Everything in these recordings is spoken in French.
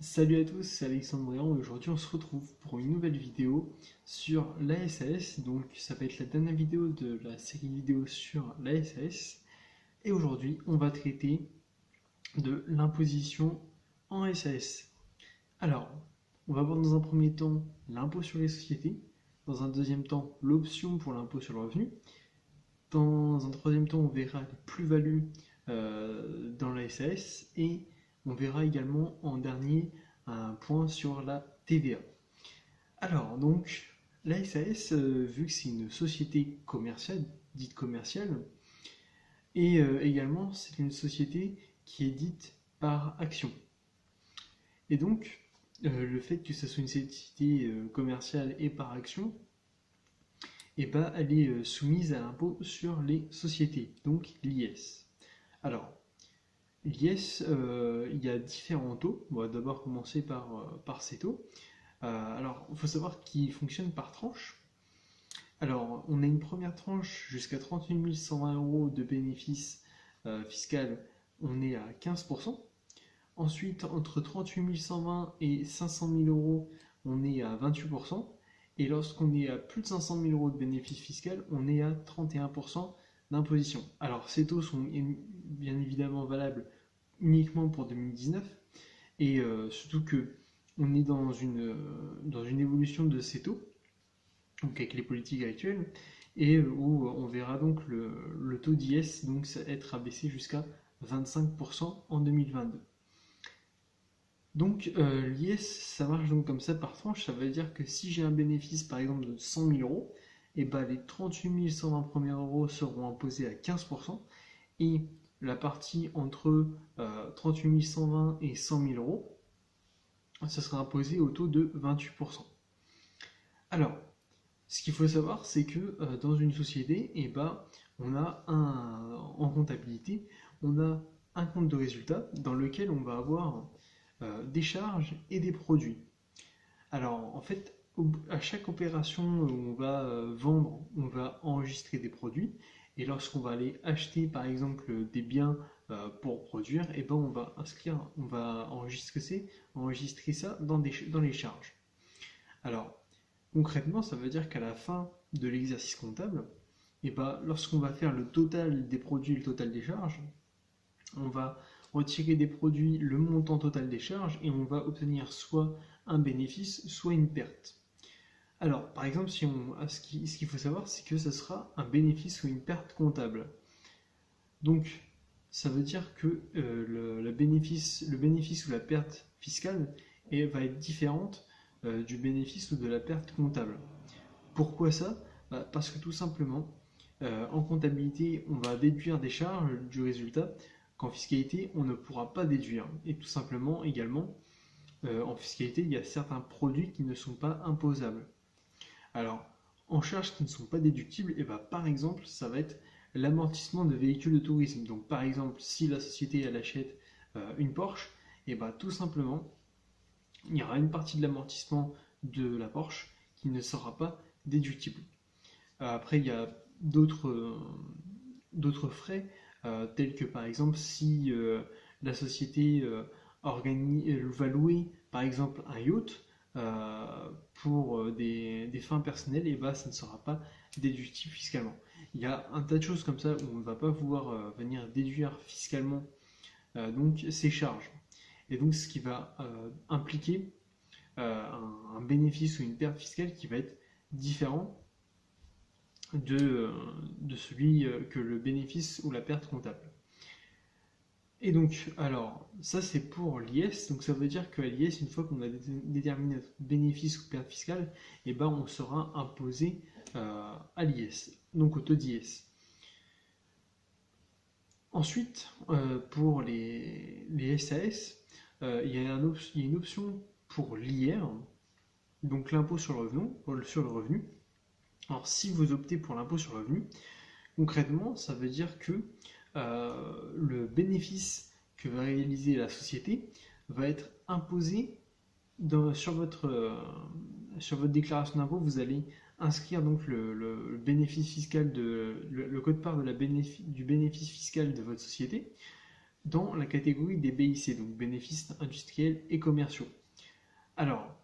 Salut à tous, c'est Alexandre Briand et aujourd'hui on se retrouve pour une nouvelle vidéo sur l'ASAS. Donc ça va être la dernière vidéo de la série vidéo sur l'ASAS. Et aujourd'hui on va traiter de l'imposition en SAS. Alors, on va voir dans un premier temps l'impôt sur les sociétés, dans un deuxième temps l'option pour l'impôt sur le revenu, dans un troisième temps on verra les plus-values dans la SAS et on verra également en dernier un point sur la TVA. Alors donc la SAS, vu que c'est une société commerciale, dite commerciale, et également c'est une société qui est dite par action. Et donc le fait que ce soit une société commerciale et par action, et bah, elle est soumise à l'impôt sur les sociétés, donc l'IS. Alors, l'IS, il y a différents taux. On va d'abord commencer par ces taux. Alors, il faut savoir qu'ils fonctionnent par tranche. Alors, on a une première tranche jusqu'à 38 120 euros de bénéfices fiscal, on est à 15%. Ensuite, entre 38 120 et 500 000 euros, on est à 28%. Et lorsqu'on est à plus de 500 000 euros de bénéfices fiscal, on est à 31% d'imposition. Alors, ces taux sont bien évidemment valables uniquement pour 2019 et surtout que on est dans une évolution de ces taux, donc avec les politiques actuelles, et où on verra donc le taux d'IS donc être abaissé jusqu'à 25% en 2022. Donc l'IS, ça marche donc comme ça par tranche. Ça veut dire que si j'ai un bénéfice par exemple de 100 000 euros, et ben les 38 120 premiers euros seront imposés à 15%, et la partie entre 38 120 et 100 000 euros, ça sera imposé au taux de 28%. Alors, ce qu'il faut savoir, c'est que dans une société, eh ben, en comptabilité, on a un compte de résultat dans lequel on va avoir des charges et des produits. Alors, en fait, à chaque opération où on va vendre, on va enregistrer des produits. Et lorsqu'on va aller acheter, par exemple, des biens pour produire, et ben on va enregistrer ça dans les charges. Alors, concrètement, ça veut dire qu'à la fin de l'exercice comptable, et ben, lorsqu'on va faire le total des produits et le total des charges, on va retirer des produits le montant total des charges et on va obtenir soit un bénéfice, soit une perte. Alors, par exemple, ce qu'il faut savoir, c'est que ce sera un bénéfice ou une perte comptable. Donc, ça veut dire que le bénéfice ou la perte fiscale va être différente du bénéfice ou de la perte comptable. Pourquoi ça? Parce que tout simplement, en comptabilité, on va déduire des charges du résultat qu'en fiscalité, on ne pourra pas déduire. Et tout simplement, également, en fiscalité, il y a certains produits qui ne sont pas imposables. Alors, en charges qui ne sont pas déductibles, et par exemple, ça va être l'amortissement de véhicules de tourisme. Donc, par exemple, si la société elle achète une Porsche, et tout simplement, il y aura une partie de l'amortissement de la Porsche qui ne sera pas déductible. Après, il y a d'autres frais, tels que par exemple si la société va louer par exemple un yacht pour des fins personnelles, et bah ça ne sera pas déductible fiscalement. Il y a un tas de choses comme ça où on ne va pas pouvoir venir déduire fiscalement donc ces charges. Et donc ce qui va impliquer un bénéfice ou une perte fiscale qui va être différent de celui que le bénéfice ou la perte comptable. Et donc, alors, ça c'est pour l'IS, donc ça veut dire qu'à l'IS, une fois qu'on a déterminé notre bénéfice ou perte fiscale, et ben on sera imposé à l'IS, donc au taux d'IS. Ensuite, pour les SAS, il y a une option pour l'IR, donc l'impôt sur le revenu. Alors, si vous optez pour l'impôt sur le revenu, concrètement, ça veut dire que le bénéfice que va réaliser la société va être imposé sur votre déclaration d'impôt. Vous allez inscrire donc le bénéfice fiscal le code-part du bénéfice fiscal de votre société. dans la catégorie des BIC, donc bénéfices industriels et commerciaux. Alors,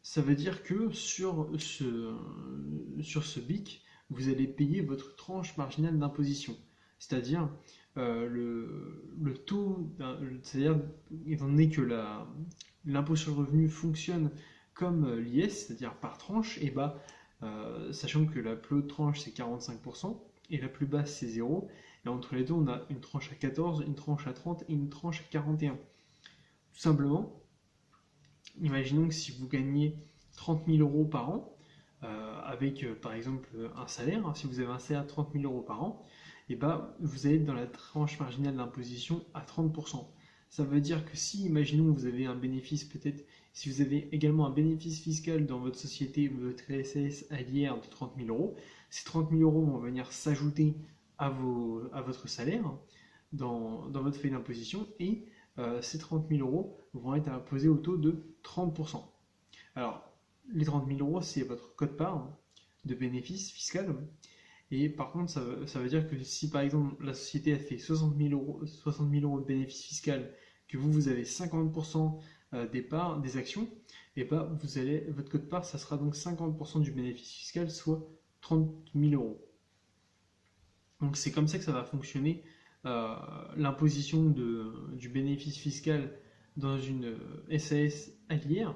ça veut dire que sur ce BIC, vous allez payer votre tranche marginale d'imposition, c'est-à-dire le taux, c'est-à-dire étant donné que l'impôt sur le revenu fonctionne comme l'IS, c'est-à-dire par tranche, et bah, sachant que la plus haute tranche c'est 45% et la plus basse c'est 0, et entre les deux on a une tranche à 14, une tranche à 30 et une tranche à 41. Tout simplement, imaginons que si vous gagnez 30 000 euros par an, avec par exemple un salaire, si vous avez un salaire de 30 000 euros par an, et bah, vous allez être dans la tranche marginale d'imposition à 30%. Ça veut dire que si, imaginons, vous avez un bénéfice, peut-être, si vous avez également un bénéfice fiscal dans votre société, votre SAS à l'IR de 30 000 euros, ces 30 000 euros vont venir s'ajouter à votre salaire dans votre feuille d'imposition et ces 30 000 euros vont être imposés au taux de 30%. Alors, les 30 000 euros, c'est votre quote-part de bénéfice fiscal. Et par contre, ça veut dire que si par exemple la société a fait 60 000 euros de bénéfice fiscal, que vous avez 50% des parts, des actions, et bah votre quote-part, ça sera donc 50% du bénéfice fiscal, soit 30 000 euros. Donc c'est comme ça que ça va fonctionner l'imposition du bénéfice fiscal dans une SAS à l'IR.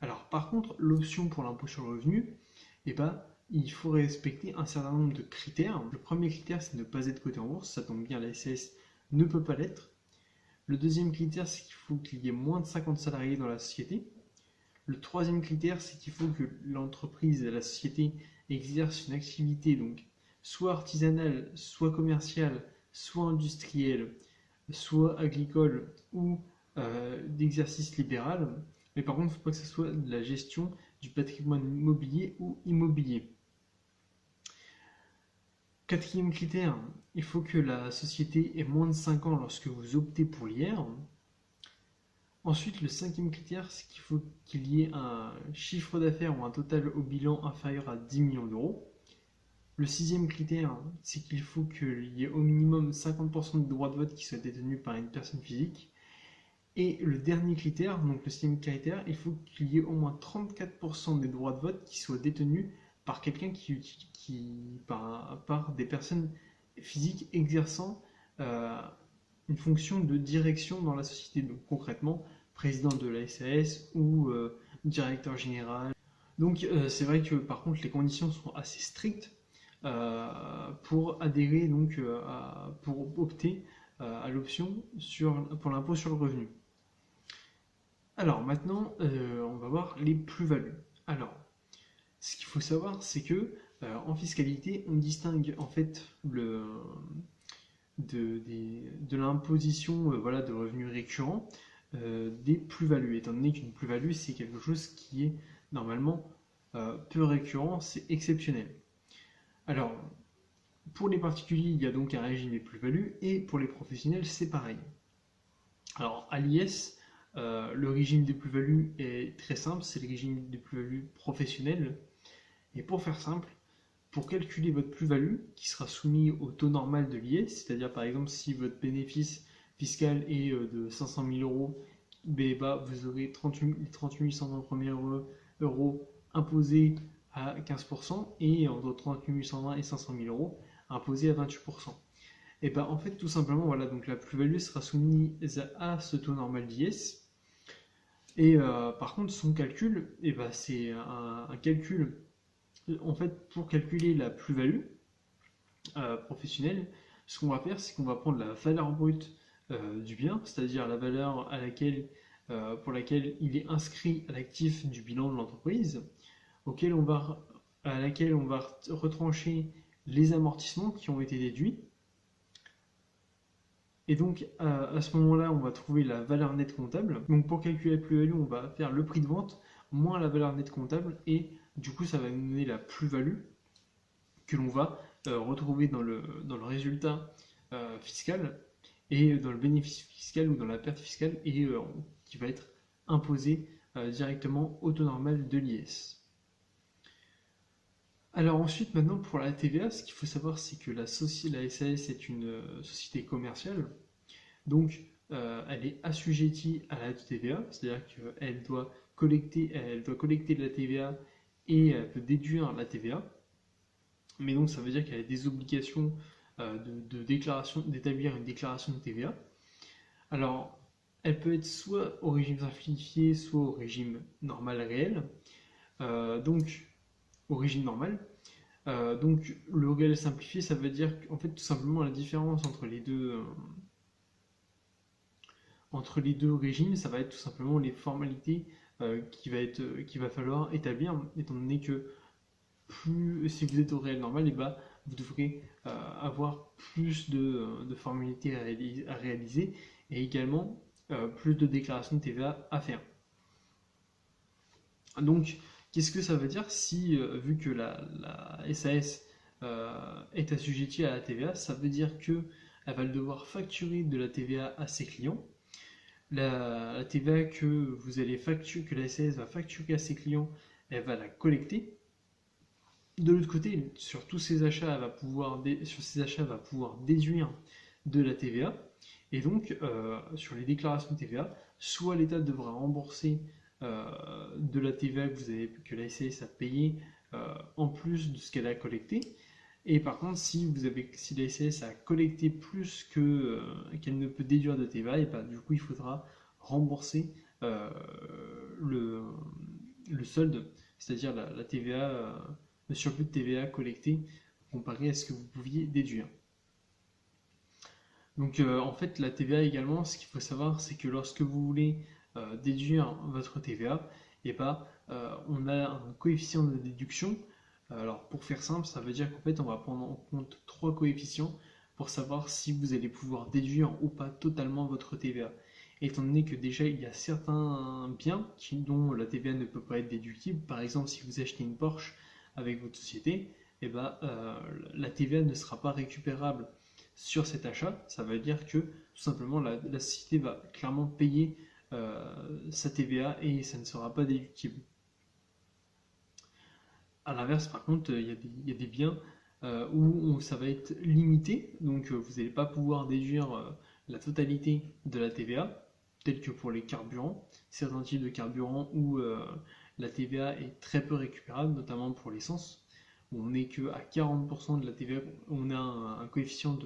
Alors par contre, l'option pour l'impôt sur le revenu, eh ben, il faut respecter un certain nombre de critères. Le premier critère, c'est ne pas être coté en bourse, ça tombe bien, la SAS ne peut pas l'être. Le deuxième critère, c'est qu'il faut qu'il y ait moins de 50 salariés dans la société. Le troisième critère, c'est qu'il faut que l'entreprise, la société, exerce une activité donc soit artisanale, soit commerciale, soit industrielle, soit agricole ou d'exercice libéral. Mais par contre, il ne faut pas que ce soit de la gestion du patrimoine immobilier ou immobilier. Quatrième critère, il faut que la société ait moins de 5 ans lorsque vous optez pour l'IR. Ensuite, le cinquième critère, c'est qu'il faut qu'il y ait un chiffre d'affaires ou un total au bilan inférieur à 10 millions d'euros. Le sixième critère, c'est qu'il faut qu'il y ait au minimum 50% de droits de vote qui soient détenus par une personne physique. Et le dernier critère, donc le sixième critère, il faut qu'il y ait au moins 34% des droits de vote qui soient détenus par quelqu'un par des personnes physiques exerçant une fonction de direction dans la société. Donc concrètement, président de la SAS ou directeur général. Donc c'est vrai que par contre les conditions sont assez strictes pour adhérer, donc pour opter à l'option pour l'impôt sur le revenu. Alors maintenant, on va voir les plus-values. Alors, ce qu'il faut savoir, c'est que en fiscalité, on distingue en fait de l'imposition voilà, de revenus récurrents des plus-values, étant donné qu'une plus-value, c'est quelque chose qui est normalement peu récurrent, c'est exceptionnel. Alors, pour les particuliers, il y a donc un régime des plus-values, et pour les professionnels, c'est pareil. Alors, à l'IS, le régime des plus-values est très simple, c'est le régime des plus-values professionnelles. Et pour faire simple, pour calculer votre plus-value, qui sera soumis au taux normal de l'IS, c'est-à-dire par exemple si votre bénéfice fiscal est de 500 000 euros, vous aurez 38 120 euros imposés à 15% et entre 38 120 et 500 000 euros imposés à 28%. Et bien en fait tout simplement voilà, donc la plus-value sera soumise à ce taux normal d'IS. Et par contre son calcul, c'est un calcul en fait pour calculer la plus-value professionnelle. Ce qu'on va faire, c'est qu'on va prendre la valeur brute du bien, c'est-à-dire la valeur pour laquelle il est inscrit à l'actif du bilan de l'entreprise, à laquelle on va retrancher les amortissements qui ont été déduits. Et donc à ce moment-là, on va trouver la valeur nette comptable. Donc pour calculer la plus-value, on va faire le prix de vente moins la valeur nette comptable, et du coup ça va nous donner la plus-value que l'on va retrouver dans le résultat fiscal et dans le bénéfice fiscal ou dans la perte fiscale, et qui va être imposé directement au taux normal de l'IS. Alors ensuite, maintenant pour la TVA, ce qu'il faut savoir, c'est que la SAS est une société commerciale. Donc, elle est assujettie à la TVA, c'est-à-dire qu'elle doit collecter de la TVA et elle peut déduire la TVA. Mais donc, ça veut dire qu'elle a des obligations d'établir une déclaration de TVA. Alors, elle peut être soit au régime simplifié, soit au régime normal réel. Donc, au régime normal. Donc, le réel simplifié, ça veut dire qu'en fait, tout simplement, la différence entre les deux régimes, ça va être tout simplement les formalités qu'il va falloir établir, étant donné que si vous êtes au réel normal, et bah, vous devrez avoir plus de formalités à réaliser et également plus de déclarations de TVA à faire. Donc, qu'est-ce que ça veut dire si, vu que la SAS est assujettie à la TVA, ça veut dire qu'elle va devoir facturer de la TVA à ses clients. La TVA que la SAS va facturer à ses clients, elle va la collecter. De l'autre côté, sur tous ces achats, elle va pouvoir déduire de la TVA. Et donc, sur les déclarations de TVA, soit l'État devra rembourser de la TVA que la SAS a payé en plus de ce qu'elle a collecté. Et par contre, si la SAS a collecté plus qu'elle ne peut déduire de TVA, et ben, du coup, il faudra rembourser le solde, c'est-à-dire la TVA, le surplus de TVA collecté comparé à ce que vous pouviez déduire. Donc en fait, la TVA également, ce qu'il faut savoir, c'est que lorsque vous voulez déduire votre TVA, et ben, on a un coefficient de déduction. Alors pour faire simple, ça veut dire qu'en fait, on va prendre en compte 3 coefficients pour savoir si vous allez pouvoir déduire ou pas totalement votre TVA. Étant donné que déjà il y a certains biens dont la TVA ne peut pas être déductible, par exemple si vous achetez une Porsche avec votre société, et ben, la TVA ne sera pas récupérable sur cet achat. Ça veut dire que tout simplement la société va clairement payer sa TVA et ça ne sera pas déductible. A l'inverse, par contre, il y a des biens où ça va être limité, donc vous n'allez pas pouvoir déduire la totalité de la TVA, tel que pour les carburants, certains types de carburants où la TVA est très peu récupérable, notamment pour l'essence, où on n'est que à 40% de la TVA, on a un coefficient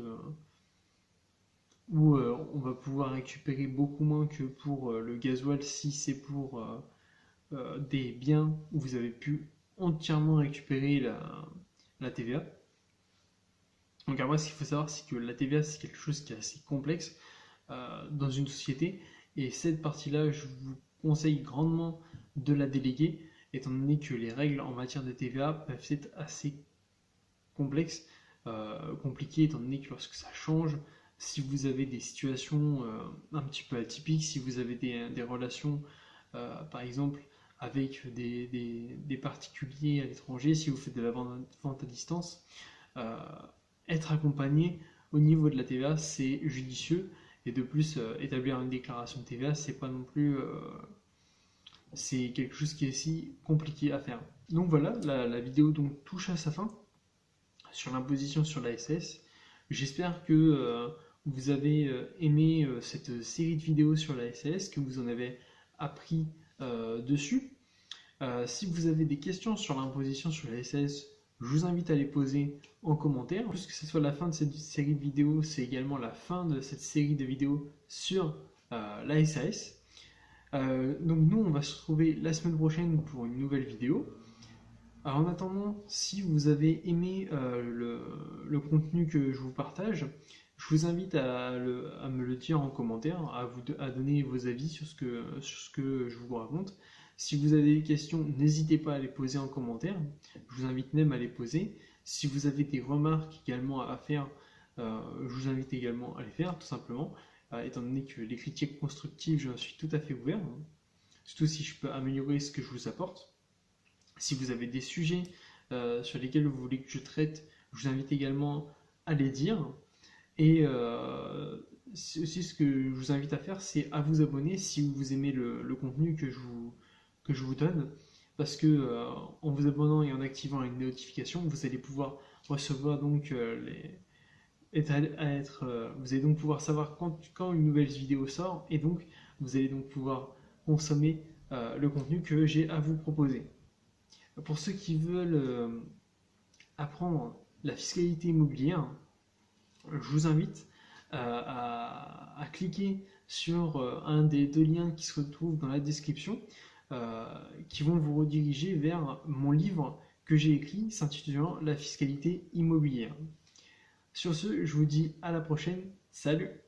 où on va pouvoir récupérer beaucoup moins que pour le gasoil si c'est pour des biens où vous avez pu entièrement récupérer la TVA. Donc après, ce qu'il faut savoir, c'est que la TVA, c'est quelque chose qui est assez complexe dans une société. Et cette partie-là, je vous conseille grandement de la déléguer, étant donné que les règles en matière de TVA peuvent être assez complexes, compliquées, étant donné que lorsque ça change, si vous avez des situations un petit peu atypiques, si vous avez des relations, par exemple, avec des particuliers à l'étranger, si vous faites de la vente à distance, être accompagné au niveau de la TVA, c'est judicieux. Et de plus, établir une déclaration de TVA, c'est pas non plus. C'est quelque chose qui est si compliqué à faire. Donc voilà, la vidéo donc touche à sa fin sur l'imposition sur la SAS. J'espère que vous avez aimé cette série de vidéos sur la SAS, que vous en avez appris dessus. Si vous avez des questions sur l'imposition sur la SAS, je vous invite à les poser en commentaire. En plus que ce soit la fin de cette série de vidéos, c'est également la fin de cette série de vidéos sur la SAS. Donc nous, on va se retrouver la semaine prochaine pour une nouvelle vidéo. Alors en attendant, si vous avez aimé le contenu que je vous partage, je vous invite à me le dire en commentaire, à donner vos avis sur ce que je vous raconte. Si vous avez des questions, n'hésitez pas à les poser en commentaire. Je vous invite même à les poser. Si vous avez des remarques également à faire, je vous invite également à les faire, tout simplement. Étant donné que les critiques constructives, je suis tout à fait ouvert. Surtout si je peux améliorer ce que je vous apporte. Si vous avez des sujets sur lesquels vous voulez que je traite, je vous invite également à les dire. Et aussi, ce que je vous invite à faire, c'est à vous abonner si vous aimez le contenu que je vous donne, parce que en vous abonnant et en activant une notification, vous allez pouvoir recevoir donc vous allez donc pouvoir savoir quand une nouvelle vidéo sort, et donc vous allez donc pouvoir consommer le contenu que j'ai à vous proposer. Pour ceux qui veulent apprendre la fiscalité immobilière, je vous invite à cliquer sur un des deux liens qui se retrouvent dans la description, qui vont vous rediriger vers mon livre que j'ai écrit s'intitulant La fiscalité immobilière. Sur ce, je vous dis à la prochaine. Salut!